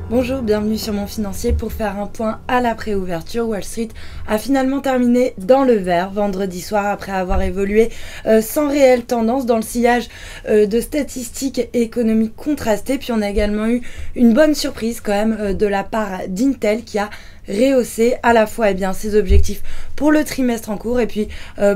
Bonjour, bienvenue sur Mon Financier pour faire un point à la préouverture. Wall Street a finalement terminé dans le vert vendredi soir après avoir évolué sans réelle tendance dans le sillage de statistiques économiques contrastées. Puis on a également eu une bonne surprise quand même de la part d'Intel qui a rehausser à la fois ses objectifs pour le trimestre en cours et puis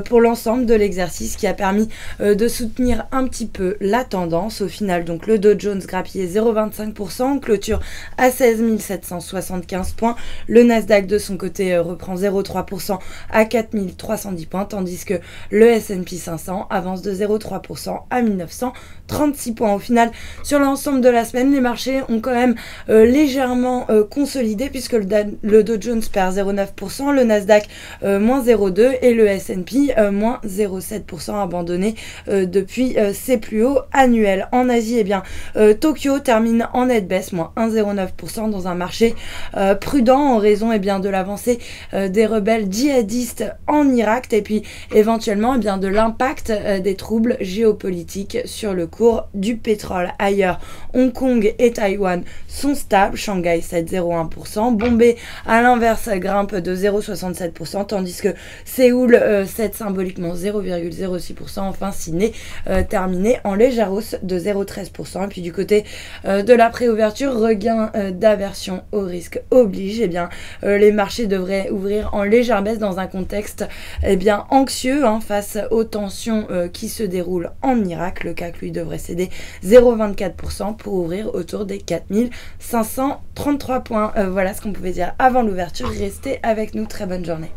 pour l'ensemble de l'exercice qui a permis de soutenir un petit peu la tendance. Au final, donc le Dow Jones grappillait 0,25%, clôture à 16 775 points. Le Nasdaq de son côté reprend 0,3% à 4 310 points, tandis que le S&P 500 avance de 0,3% à 1936 points. Au final, sur l'ensemble de la semaine, les marchés ont quand même légèrement consolidé puisque le Dow Jones perd 0,9%, le Nasdaq moins 0,2% et le S&P moins 0,7% abandonné depuis ses plus hauts annuels. En Asie, Tokyo termine en nette baisse, moins 1,09% dans un marché prudent en raison de l'avancée des rebelles djihadistes en Irak et puis éventuellement de l'impact des troubles géopolitiques sur le cours du pétrole. Ailleurs, Hong Kong et Taïwan sont stables, Shanghai 7,01%, Bombay à l'inverse grimpe de 0,67%, tandis que Séoul cède symboliquement 0,06%. Enfin, Sydney terminé en légère hausse de 0,13%. Et puis du côté de la préouverture, regain d'aversion au risque oblige. Les marchés devraient ouvrir en légère baisse dans un contexte anxieux face aux tensions qui se déroulent en Irak. Le CAC lui devrait céder 0,24% pour ouvrir autour des 4533 points. Voilà ce qu'on pouvait dire avant l'ouverture. Restez avec nous, très bonne journée.